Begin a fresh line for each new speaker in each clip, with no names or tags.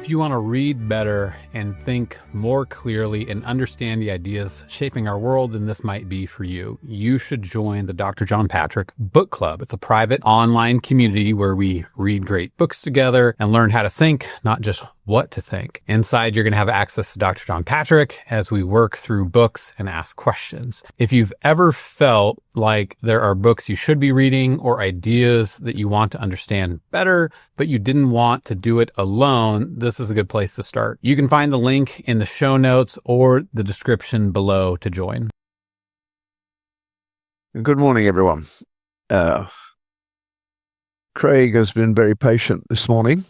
If you want to read better and think more clearly and understand the ideas shaping our world, then this might be for you. You should join the Dr. John Patrick Book Club. It's a private online community where we read great books together and learn how to think, not just what to think. Inside, you're going to have access to Dr. John Patrick as we work through books and ask questions. If you've ever felt like there are books you should be reading or ideas that you want to understand better, but you didn't want to do it alone, this is a good place to start. You can find the link in the show notes or the description below to join.
Good morning, everyone. Craig has been very patient this morning.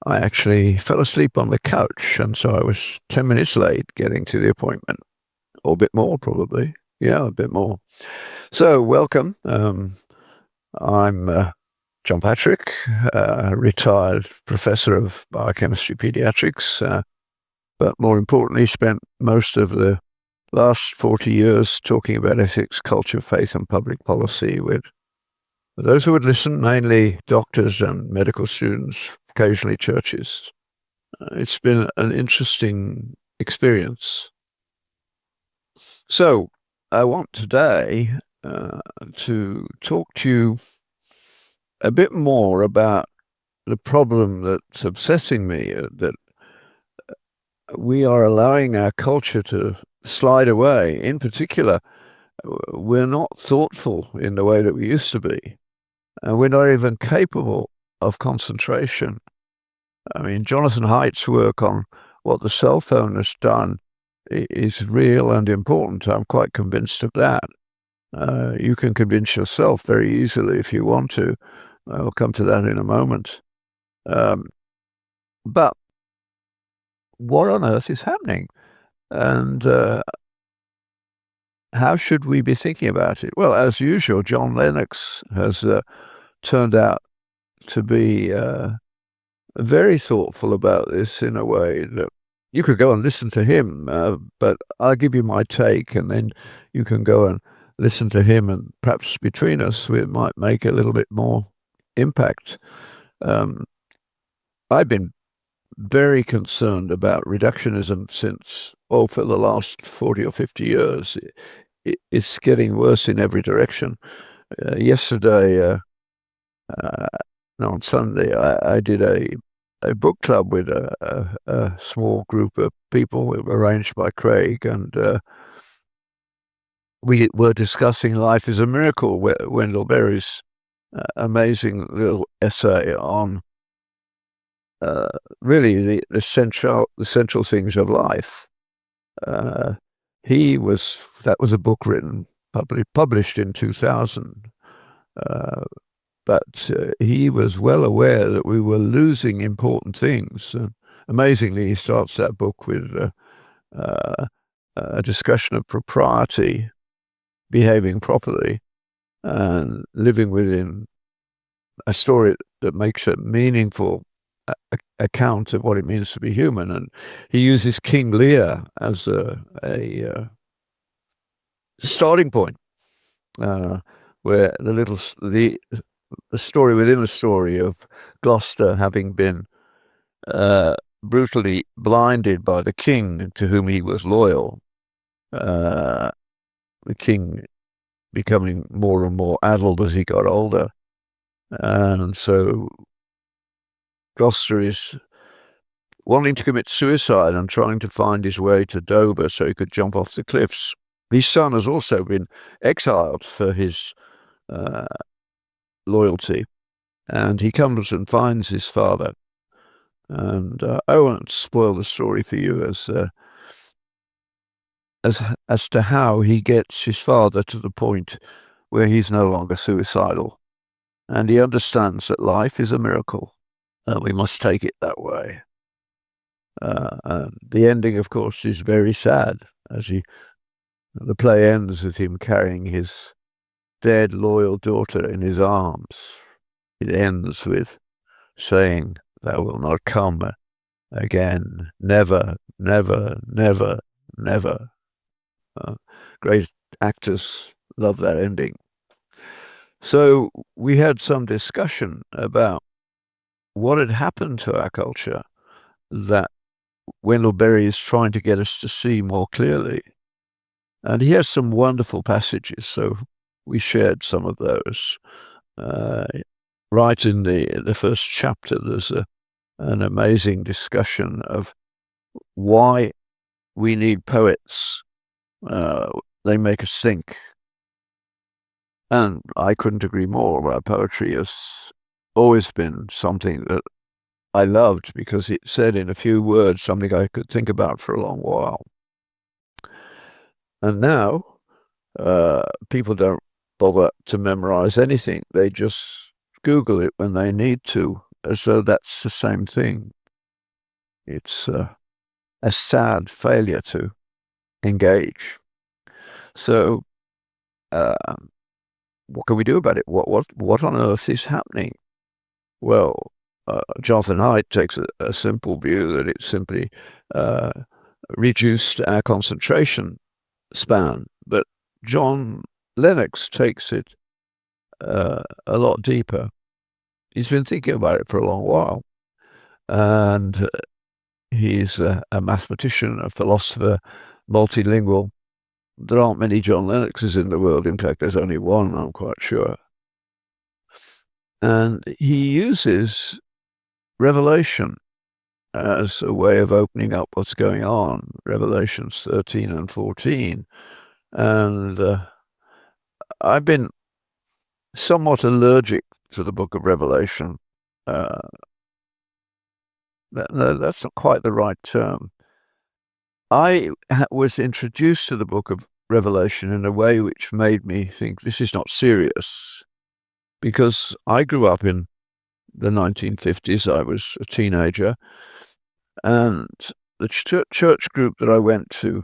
I actually fell asleep on the couch, and so I was 10 minutes late getting to the appointment. Or a bit more, probably. Yeah, a bit more. So, welcome. I'm John Patrick, retired professor of biochemistry pediatrics, but more importantly, spent most of the last 40 years talking about ethics, culture, faith, and public policy with those who would listen, mainly doctors and medical students, occasionally churches. It's been an interesting experience. So, I want today to talk to you a bit more about the problem that's obsessing me, that we are allowing our culture to slide away. In particular, we're not thoughtful in the way that we used to be. And we're not even capable of concentration. I mean, Jonathan Haidt's work on what the cell phone has done is real and important. I'm quite convinced of that. You can convince yourself very easily if you want to. I'll come to that in a moment. But what on earth is happening? And how should we be thinking about it? Well, as usual, John Lennox has turned out to be very thoughtful about this in a way that you could go and listen to him, but I'll give you my take, and then you can go and listen to him, and perhaps between us we might make a little bit more impact. I've been very concerned about reductionism since, for the last 40 or 50 years. It's getting worse in every direction. On Sunday, I did a book club with a small group of people arranged by Craig, and we were discussing Life is a Miracle, Wendell Berry's amazing little essay on really the central things of life. That was a book written, published in 2000, but he was well aware that we were losing important things. Amazingly, he starts that book with a discussion of propriety, behaving properly, and living within a story that makes a meaningful account of what it means to be human. And he uses King Lear as a starting point, where the story within a story of Gloucester having been brutally blinded by the king to whom he was loyal, the king becoming more and more addled as he got older. And so Gloucester is wanting to commit suicide and trying to find his way to Dover so he could jump off the cliffs. His son has also been exiled for his loyalty, and he comes and finds his father. And I won't spoil the story for you as to how he gets his father to the point where he's no longer suicidal, and he understands that life is a miracle, and we must take it that way. And the ending, of course, is very sad, as the play ends with him carrying his dead, loyal daughter in his arms. It ends with saying, "Thou wilt not come again, never, never, never, never." Great actors love that ending. So we had some discussion about what had happened to our culture that Wendell Berry is trying to get us to see more clearly. And he has some wonderful passages, so we shared some of those. Right in the first chapter, there's an amazing discussion of why we need poets. They make us think. And I couldn't agree more. Poetry has always been something that I loved because it said in a few words something I could think about for a long while. And now people don't bother to memorize anything. They just Google it when they need to, as though that's the same thing. It's a sad failure to engage. So what can we do about it? What on earth is happening? Well, Jonathan Haidt takes a simple view that it simply reduced our concentration span, but John Lennox takes it a lot deeper. He's been thinking about it for a long while, and he's a mathematician, a philosopher, multilingual. There aren't many John Lennoxes in the world. In fact, there's only one, I'm quite sure. And he uses Revelation as a way of opening up what's going on, Revelations 13 and 14. And I've been somewhat allergic to the book of Revelation. That's not quite the right term. I was introduced to the book of Revelation in a way which made me think this is not serious, because I grew up in the 1950s. I was a teenager, and the church group that I went to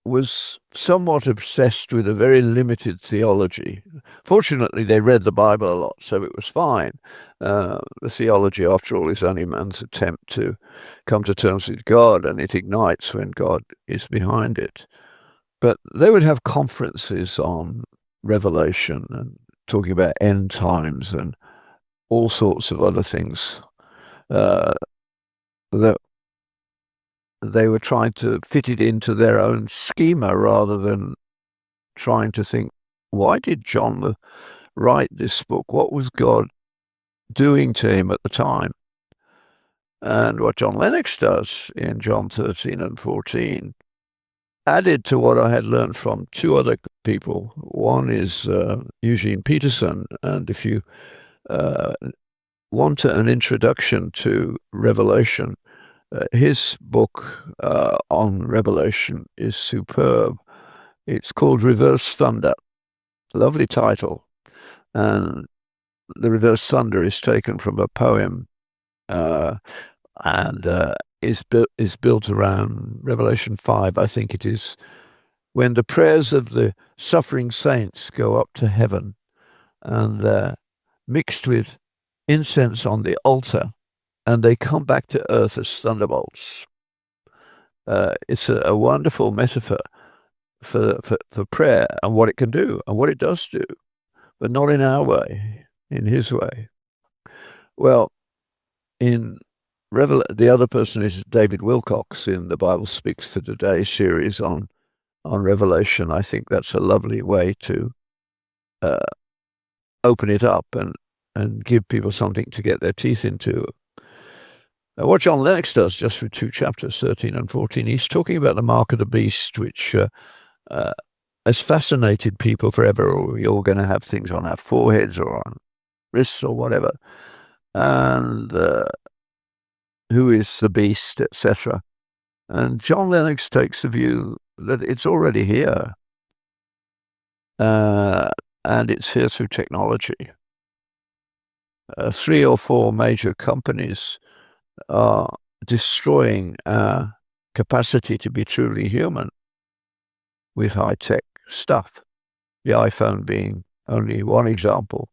was somewhat obsessed with a very limited theology. Fortunately, they read the Bible a lot, so it was fine. The theology, after all, is only man's attempt to come to terms with God, and it ignites when God is behind it. But they would have conferences on Revelation and talking about end times and all sorts of other things that they were trying to fit it into their own schema rather than trying to think, why did John write this book? What was God doing to him at the time? And what John Lennox does in John 13 and 14, added to what I had learned from two other people. One is Eugene Peterson, and if you want an introduction to Revelation, his book on Revelation is superb. It's called Reverse Thunder. Lovely title. And the Reverse Thunder is taken from a poem and is built around Revelation 5, I think it is, when the prayers of the suffering saints go up to heaven and they're mixed with incense on the altar, and they come back to earth as thunderbolts. It's a wonderful metaphor for prayer and what it can do and what it does do, but not in our way, in his way. Well, the other person is David Wilcox in the Bible Speaks for Today series on Revelation. I think that's a lovely way to open it up and give people something to get their teeth into. What John Lennox does, just with two chapters, 13 and 14, he's talking about the mark of the beast, which has fascinated people forever. We're all going to have things on our foreheads or on wrists or whatever. And who is the beast, etc. And John Lennox takes the view that it's already here. And it's here through technology. 3 or 4 major companies are destroying our capacity to be truly human with high-tech stuff. The iPhone being only one example,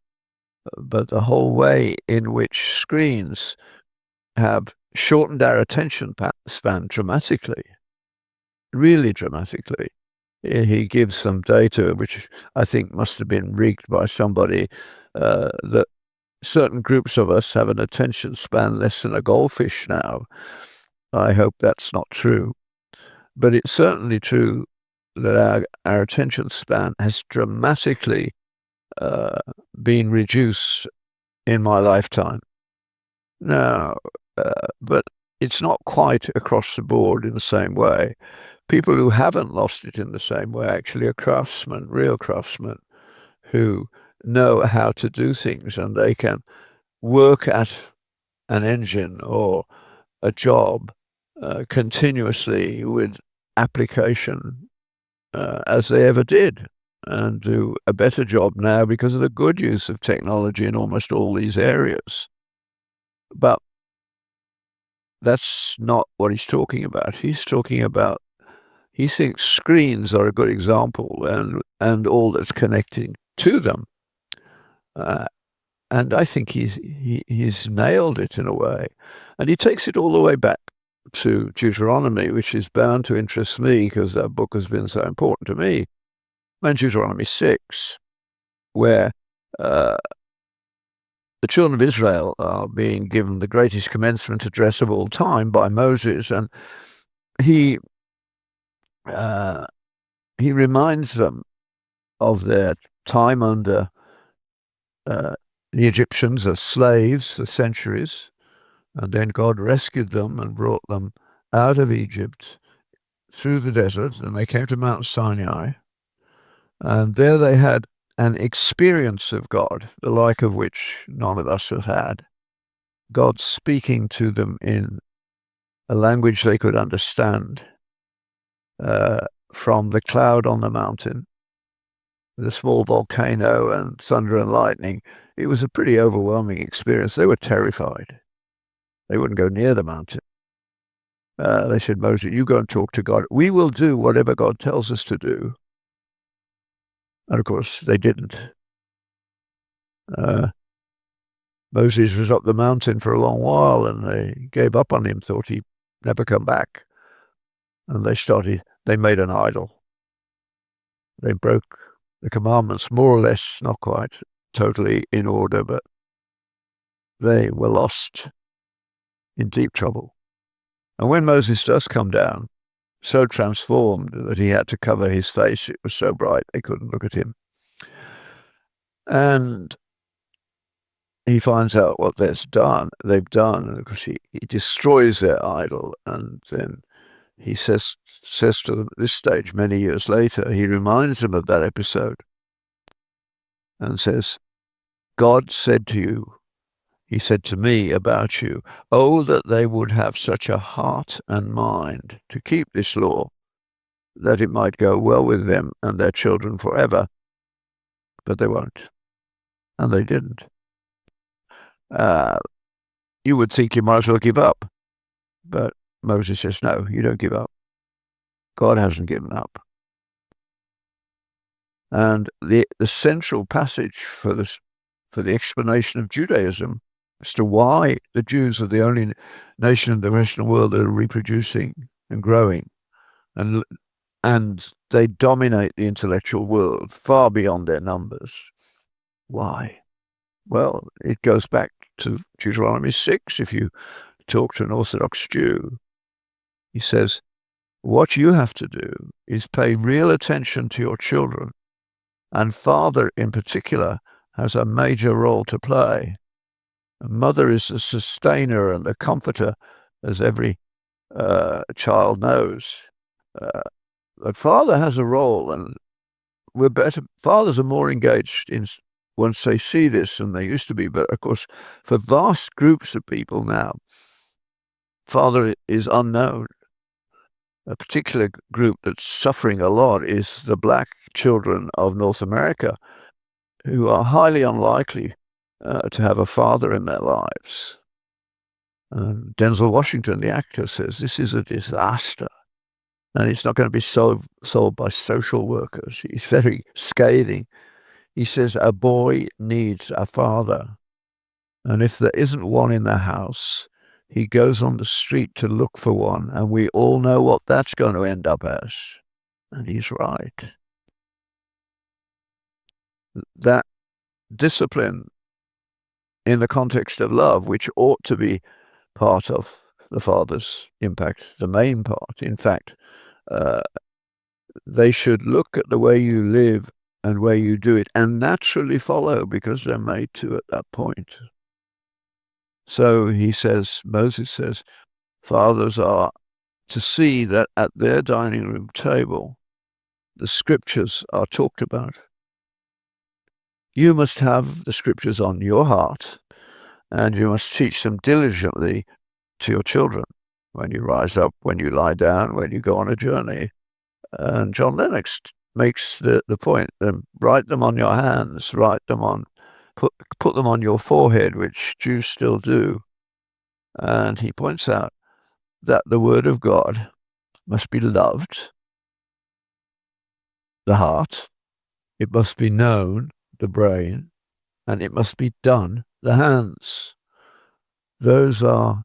but the whole way in which screens have shortened our attention span dramatically, really dramatically. He gives some data, which I think must have been rigged by somebody, that certain groups of us have an attention span less than a goldfish now. I hope that's not true. But it's certainly true that our attention span has dramatically been reduced in my lifetime. Now, but it's not quite across the board in the same way. People who haven't lost it in the same way actually are craftsmen, real craftsmen, who know how to do things, and they can work at an engine or a job continuously with application as they ever did, and do a better job now because of the good use of technology in almost all these areas. But that's not what he's talking about. He's talking about, he thinks screens are a good example, and all that's connecting to them. And I think he's nailed it in a way. And he takes it all the way back to Deuteronomy, which is bound to interest me because that book has been so important to me. And Deuteronomy 6, where the children of Israel are being given the greatest commencement address of all time by Moses, and he reminds them of their time under the Egyptians as slaves for centuries, and then God rescued them and brought them out of Egypt through the desert, and they came to Mount Sinai, and there they had an experience of God, the like of which none of us have had. God speaking to them in a language they could understand, from the cloud on the mountain, with a small volcano and thunder and lightning. It was a pretty overwhelming experience. They were terrified. They wouldn't go near the mountain. They said, Moses, you go and talk to God. We will do whatever God tells us to do. And of course, they didn't. Moses was up the mountain for a long while, and they gave up on him, thought he'd never come back. And they made an idol. They broke the commandments, more or less, not quite totally in order, but they were lost, in deep trouble. And when Moses does come down, so transformed that he had to cover his face, it was so bright they couldn't look at him. And he finds out what they've done, and of course he destroys their idol, and then he says to them at this stage, many years later, he reminds them of that episode and says, God said to you, he said to me about you, oh, that they would have such a heart and mind to keep this law, that it might go well with them and their children forever. But they won't. And they didn't. You would think you might as well give up. But Moses says, no, you don't give up. God hasn't given up. And the central passage for the explanation of Judaism as to why the Jews are the only nation in the Western world that are reproducing and growing, and they dominate the intellectual world far beyond their numbers. Why? Well, it goes back to Deuteronomy 6. If you talk to an Orthodox Jew, he says, what you have to do is pay real attention to your children, and father in particular has a major role to play. A mother is the sustainer and the comforter, as every child knows. But father has a role, and we're better. Fathers are more engaged in once they see this than they used to be. But of course, for vast groups of people now, father is unknown. A particular group that's suffering a lot is the black children of North America, who are highly unlikely to have a father in their lives. Denzel Washington, the actor, says this is a disaster, and it's not going to be solved by social workers. He's very scathing. He says a boy needs a father, and if there isn't one in the house, he goes on the street to look for one, and we all know what that's going to end up as. And he's right. That discipline in the context of love, which ought to be part of the Father's impact, the main part. In fact, they should look at the way you live and way you do it and naturally follow, because they're made to at that point. So Moses says, fathers are to see that at their dining room table, the scriptures are talked about. You must have the scriptures on your heart, and you must teach them diligently to your children when you rise up, when you lie down, when you go on a journey. And John Lennox makes the point, write them on your hands, put them on your forehead, which Jews still do. And he points out that the word of God must be loved, the heart, it must be known, the brain, and it must be done, the hands. Those are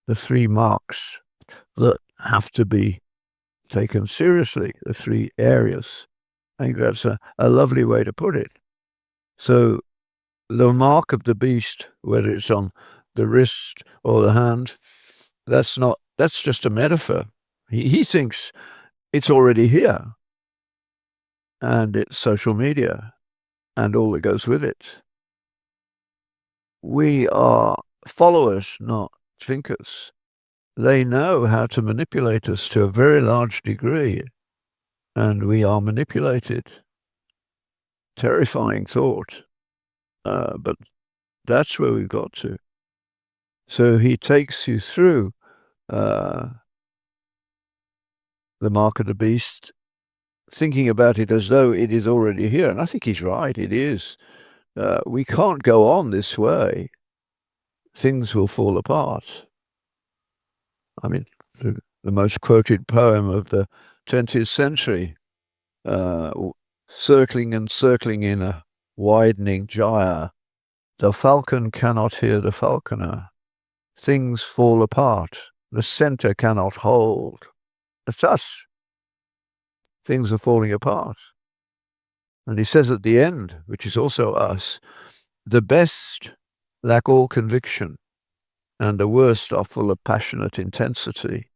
the three marks that have to be taken seriously, the three areas. I think that's a lovely way to put it. So the mark of the beast, whether it's on the wrist or the hand, that's just a metaphor. He thinks it's already here, and it's social media and all that goes with it. We are followers, not thinkers. They know how to manipulate us to a very large degree, and we are manipulated. Terrifying thought, but that's where we've got to. So he takes you through the mark of the beast, thinking about it as though it is already here. And I think he's right, it is. We can't go on this way. Things will fall apart. I mean, the most quoted poem of the 20th century, circling and circling in a widening gyre, the falcon cannot hear the falconer. Things fall apart. The center cannot hold. It's us. Things are falling apart. And he says at the end, which is also us, the best lack all conviction, and the worst are full of passionate intensity.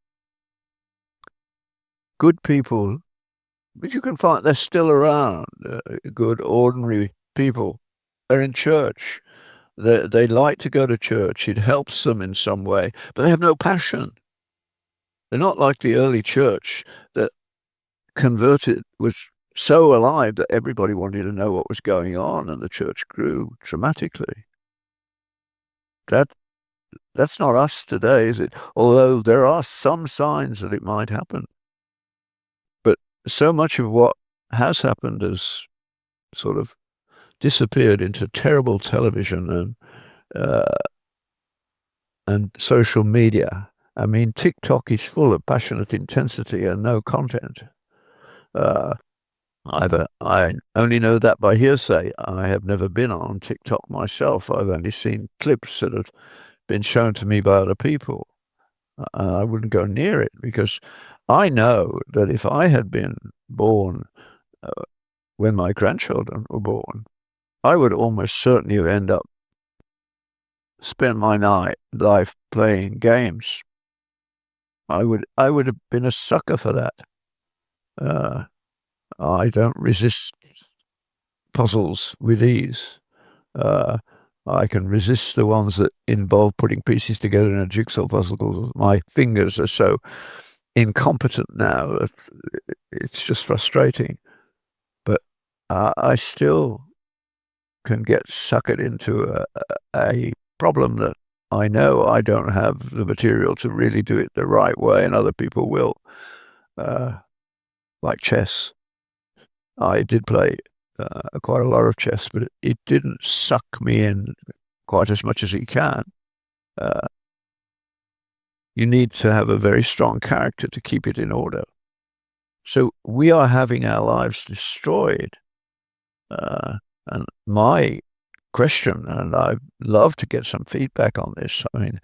Good people, but you can find they're still around, good, ordinary people. They're in church. They like to go to church. It helps them in some way, but they have no passion. They're not like the early church that converted was so alive that everybody wanted to know what was going on, and the church grew dramatically. That's not us today, is it? Although there are some signs that it might happen. But so much of what has happened has sort of disappeared into terrible television and social media. I mean, TikTok is full of passionate intensity and no content. I only know that by hearsay. I have never been on TikTok myself. I've only seen clips that have been shown to me by other people. I wouldn't go near it, because I know that if I had been born when my grandchildren were born, I would almost certainly have spent my life playing games. I would have been a sucker for that. I don't resist puzzles with ease. I can resist the ones that involve putting pieces together in a jigsaw puzzle. My fingers are so incompetent now that it's just frustrating. But I still can get suckered into a problem that I know I don't have the material to really do it the right way, and other people will. Like chess. I did play quite a lot of chess, but it didn't suck me in quite as much as it can. You need to have a very strong character to keep it in order. So we are having our lives destroyed. And my question, and I'd love to get some feedback on this. I mean,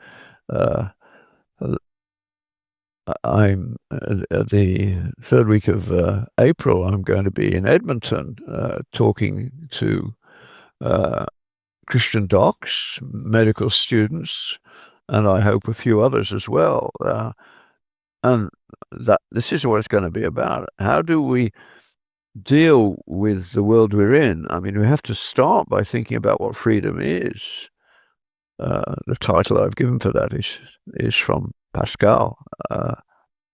I'm the third week of April. I'm going to be in Edmonton talking to Christian docs, medical students, and I hope a few others as well. And that this is what it's going to be about. How do we deal with the world we're in? I mean, we have to start by thinking about what freedom is. The title I've given for that is from Pascal.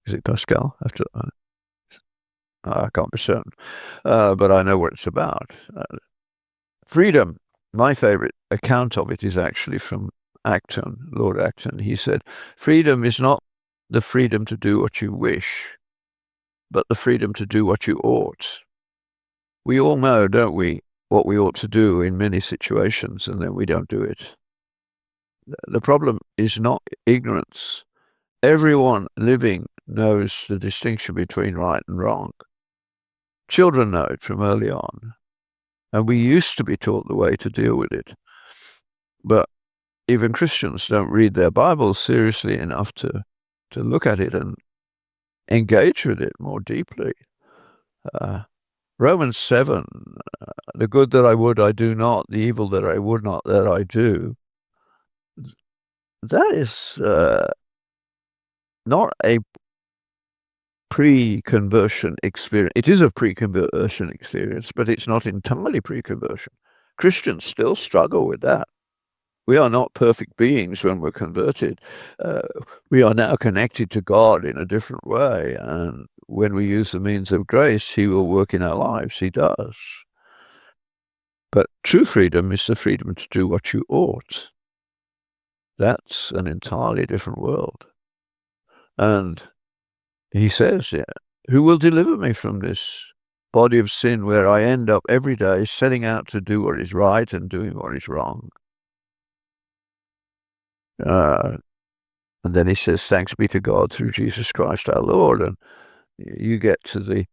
Is it Pascal? I can't be certain, but I know what it's about. Freedom. My favorite account of it is actually from Acton, Lord Acton. He said, freedom is not the freedom to do what you wish, but the freedom to do what you ought. We all know, don't we, what we ought to do in many situations, and then we don't do it. The problem is not ignorance. Everyone living knows the distinction between right and wrong. Children know it from early on, and we used to be taught the way to deal with it. But even Christians don't read their Bibles seriously enough to look at it and engage with it more deeply. Romans 7, the good that I would, I do not, the evil that I would not, that I do. That is not a pre-conversion experience. It is a pre-conversion experience, but it's not entirely pre-conversion. Christians still struggle with that. We are not perfect beings when we're converted. We are now connected to God in a different way, and when we use the means of grace, He will work in our lives. He does. But true freedom is the freedom to do what you ought. That's an entirely different world. And He says, who will deliver me from this body of sin where I end up every day setting out to do what is right and doing what is wrong? And then He says, thanks be to God through Jesus Christ our Lord. And you get to the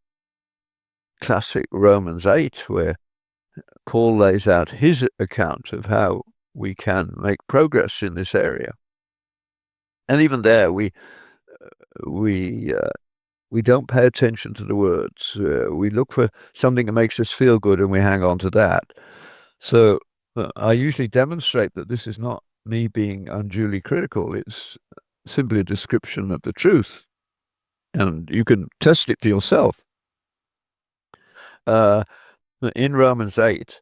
classic Romans 8, where Paul lays out his account of how we can make progress in this area. And even there, we don't pay attention to the words. We look for something that makes us feel good, and we hang on to that. So I usually demonstrate that this is not me being unduly critical. It's simply a description of the truth, and you can test it for yourself. In Romans 8,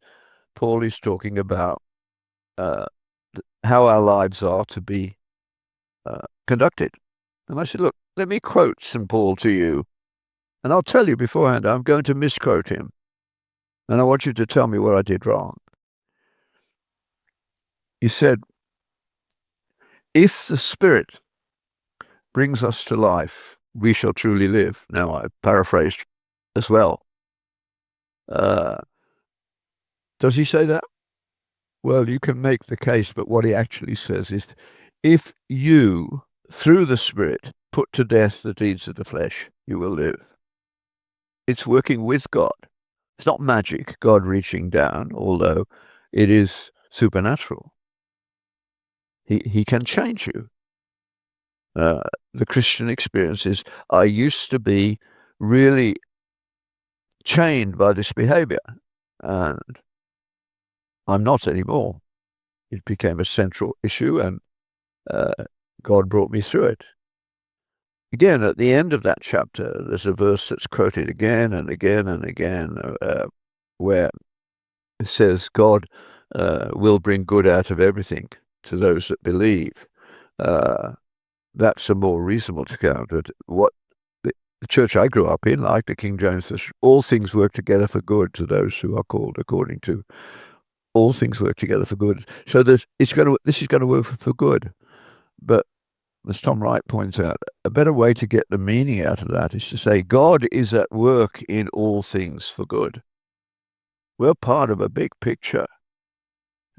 Paul is talking about how our lives are to be conducted. And I said, look, let me quote St. Paul to you. And I'll tell you beforehand, I'm going to misquote him. And I want you to tell me what I did wrong. He said, if the Spirit brings us to life, we shall truly live. Now, I paraphrased as well. Does he say that? Well, you can make the case, but what he actually says is, if you, through the Spirit, put to death the deeds of the flesh, you will live. It's working with God. It's not magic, God reaching down, although it is supernatural. He can change you. The Christian experience is, I used to be really chained by this behavior, and I'm not anymore. It became a central issue, and God brought me through it. Again, at the end of that chapter, there's a verse that's quoted again and again and again, where it says, God will bring good out of everything to those that believe. That's a more reasonable account. What the church I grew up in, like the King James, says, all things work together for good to those who are called according to. All things work together for good. So this is going to work for good. But as Tom Wright points out, a better way to get the meaning out of that is to say God is at work in all things for good. We're part of a big picture.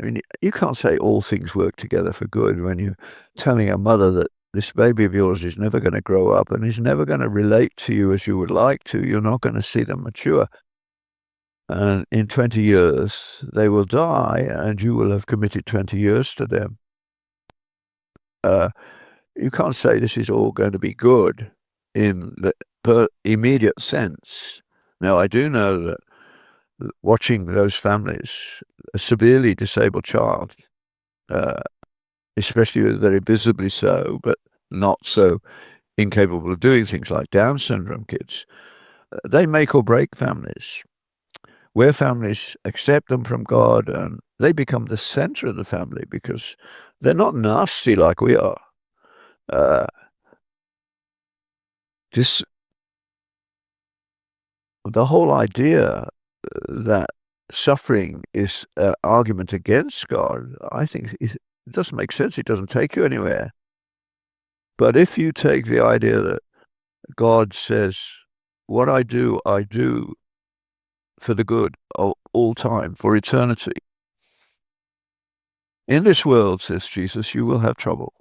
I mean, you can't say all things work together for good when you're telling a mother that this baby of yours is never going to grow up and is never going to relate to you as you would like to. You're not going to see them mature. And in 20 years, they will die, and you will have committed 20 years to them. You can't say this is all going to be good in the immediate sense. Now, I do know that watching those families, a severely disabled child, especially very visibly so, but not so incapable of doing things like Down syndrome kids, they make or break families. Where families accept them from God and they become the center of the family because they're not nasty like we are. This the whole idea that suffering is an argument against God, I think it doesn't make sense. It doesn't take you anywhere. But if you take the idea that God says, what I do for the good of all time, for eternity. In this world, says Jesus, you will have trouble.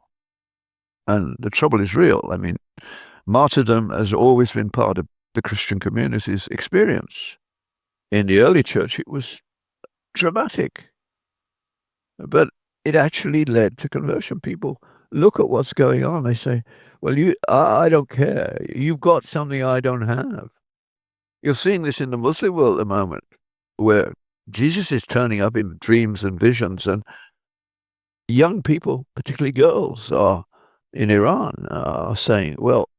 And the trouble is real. I mean, martyrdom has always been part of the Christian community's experience. In the early church, it was dramatic. But it actually led to conversion. People look at what's going on. They say, well, I don't care. You've got something I don't have. You're seeing this in the Muslim world at the moment, where Jesus is turning up in dreams and visions, and young people, particularly girls, are in Iran, are saying, well,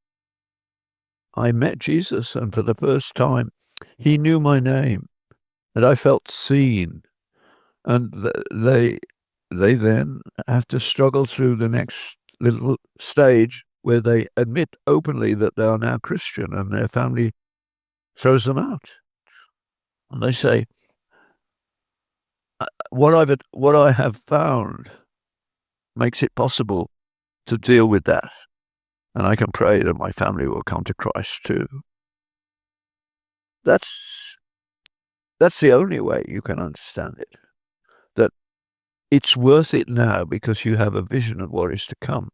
I met Jesus, and for the first time, he knew my name, and I felt seen. And they then have to struggle through the next little stage where they admit openly that they are now Christian, and their family throws them out. And they say, what I have found makes it possible to deal with that. And I can pray that my family will come to Christ too. That's the only way you can understand it. That it's worth it now because you have a vision of what is to come.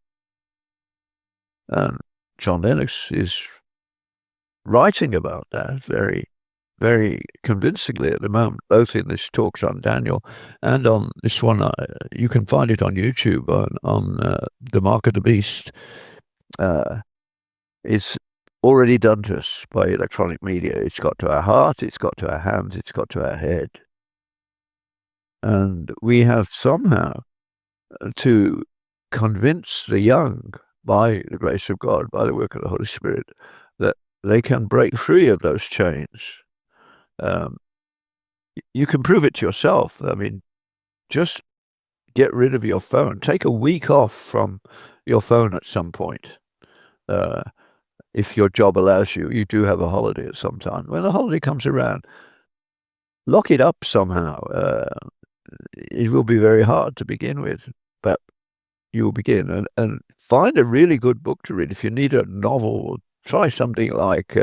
And John Lennox is writing about that very, very convincingly at the moment, both in this talks on Daniel and on this one. You can find it on YouTube on The Mark of the Beast. It's already done to us by electronic media. It's got to our heart, it's got to our hands, it's got to our head. And we have somehow to convince the young, by the grace of God, by the work of the Holy Spirit, that they can break free of those chains. You can prove it to yourself. I mean, just get rid of your phone. Take a week off from your phone at some point. If your job allows you, you do have a holiday at some time. When the holiday comes around, lock it up somehow. It will be very hard to begin with, but you will begin. And find a really good book to read. If you need a novel, try something like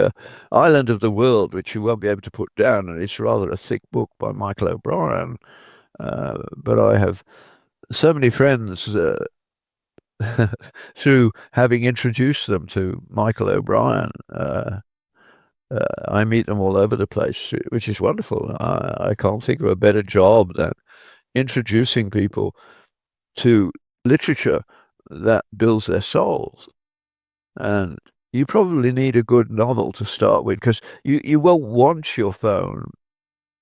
Island of the World, which you won't be able to put down, and it's rather a thick book by Michael O'Brien. But I have so many friends through having introduced them to Michael O'Brien. I meet them all over the place, which is wonderful. I can't think of a better job than introducing people to literature that builds their souls. And you probably need a good novel to start with, because you won't want your phone.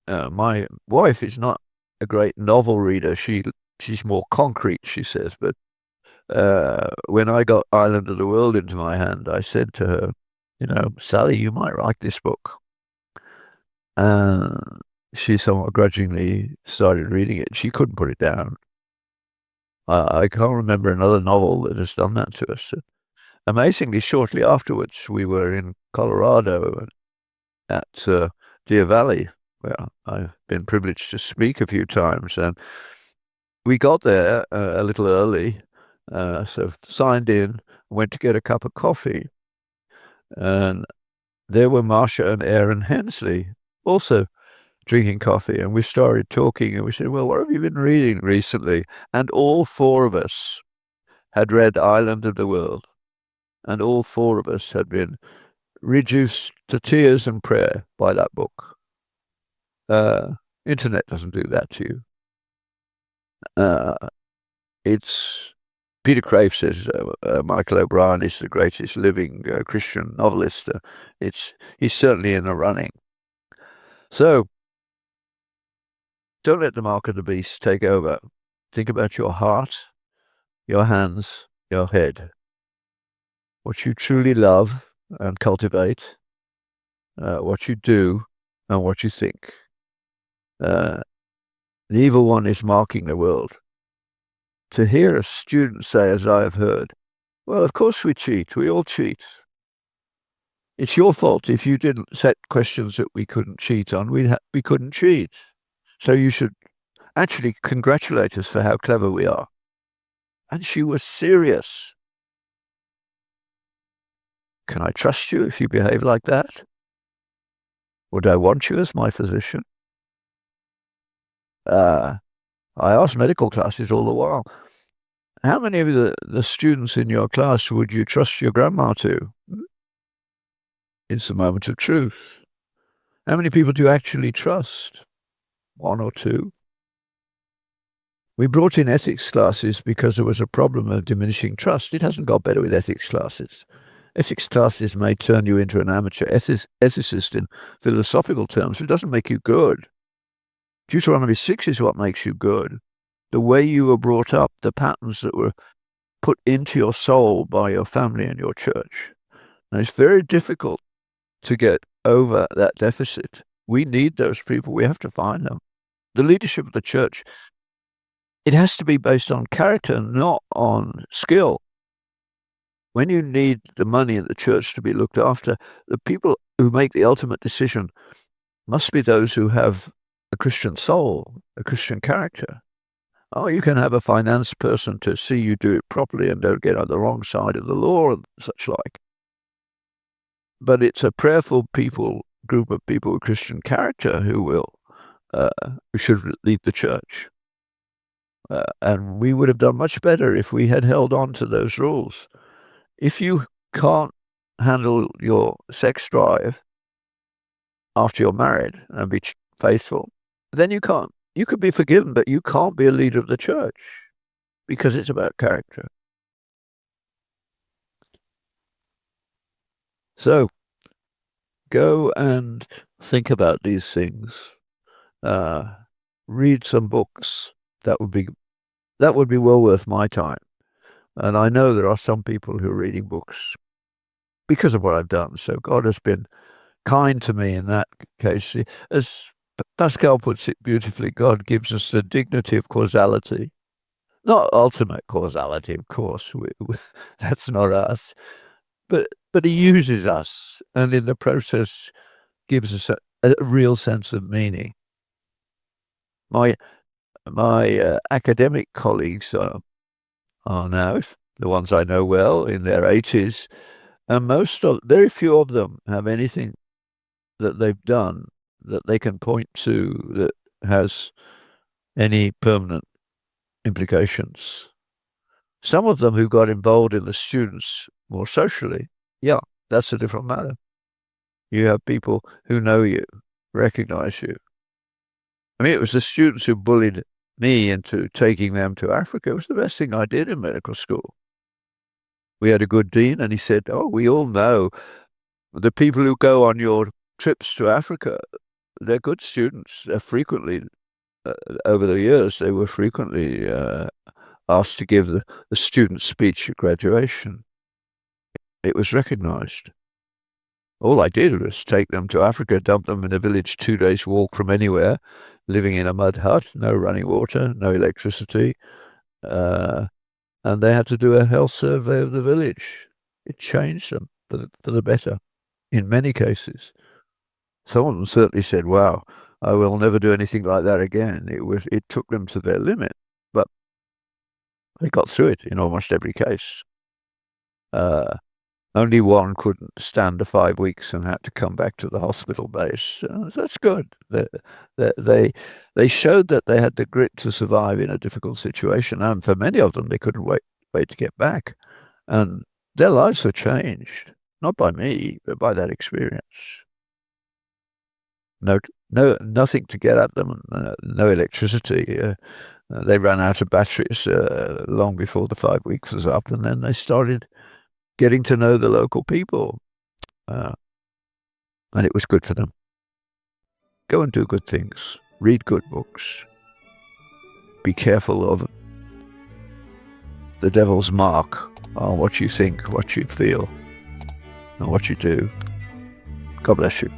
My wife is not a great novel reader. She's more concrete, she says. But when I got Island of the World into my hand, I said to her, Sally, you might like this book. She somewhat grudgingly started reading it. She couldn't put it down. I can't remember another novel that has done that to us. Amazingly, shortly afterwards, we were in Colorado at Deer Valley, where I've been privileged to speak a few times. And we got there a little early, so signed in, went to get a cup of coffee. And there were Marcia and Aaron Hensley also drinking coffee. And we started talking, and we said, well, what have you been reading recently? And all four of us had read Island of the World. And all four of us had been reduced to tears and prayer by that book. Internet doesn't do that to you. It's Peter Crave says Michael O'Brien is the greatest living Christian novelist. He's certainly in the running. So Don't let the mark of the beast take over. Think about your heart, your hands, your head. What you truly love and cultivate, what you do, and what you think. The evil one is marking the world. To hear a student say, as I have heard, well, of course we cheat. We all cheat. It's your fault if you didn't set questions that we couldn't cheat on. We couldn't cheat. So you should actually congratulate us for how clever we are. And she was serious. Can I trust you if you behave like that? Would I want you as my physician? I asked medical classes all the while, how many of the students in your class would you trust your grandma to? It's the moment of truth. How many people do you actually trust? One or two? We brought in ethics classes because there was a problem of diminishing trust. It hasn't got better with ethics classes. Ethics classes may turn you into an amateur ethicist in philosophical terms. It doesn't make you good. Deuteronomy 6 is what makes you good. The way you were brought up, the patterns that were put into your soul by your family and your church. And it's very difficult to get over that deficit. We need those people. We have to find them. The leadership of the church, it has to be based on character, not on skill. When you need the money in the church to be looked after, the people who make the ultimate decision must be those who have a Christian soul, a Christian character. Oh, you can have a finance person to see you do it properly and don't get on the wrong side of the law and such like. But it's a prayerful group of people with Christian character who should lead the church. And we would have done much better if we had held on to those rules. If you can't handle your sex drive after you're married and be faithful, then you can't. You could be forgiven, but you can't be a leader of the church because it's about character. So go and think about these things. Read some books. That would be well worth my time. And I know there are some people who are reading books because of what I've done. So God has been kind to me in that case. As Pascal puts it beautifully, God gives us the dignity of causality. Not ultimate causality, of course. That's not us. But he uses us, and in the process gives us a real sense of meaning. My academic colleagues are now, the ones I know well, in their 80s, and very few of them have anything that they've done that they can point to that has any permanent implications. Some of them who got involved in the students more socially, yeah, that's a different matter. You have people who know you, recognize you. I mean, it was the students who bullied me into taking them to Africa. It was the best thing I did in medical school. We had a good dean, and he said, oh, we all know the people who go on your trips to Africa, they're good students. They're frequently, over the years, they were frequently asked to give the student speech at graduation. It was recognized. All I did was take them to Africa, dump them in a village 2 days' walk from anywhere, living in a mud hut, no running water, no electricity, and they had to do a health survey of the village. It changed them for the better in many cases. Some of them certainly said, wow, I will never do anything like that again. It took them to their limit, but they got through it in almost every case. Only one couldn't stand the 5 weeks and had to come back to the hospital base. That's good. They showed that they had the grit to survive in a difficult situation, and for many of them, they couldn't wait to get back. And their lives were changed, not by me, but by that experience. Nothing to get at them, no electricity. They ran out of batteries long before the 5 weeks was up, and then they started getting to know the local people. And it was good for them. Go and do good things. read good books, be careful of the devil's mark on what you think, what you feel, and what you do. God bless you.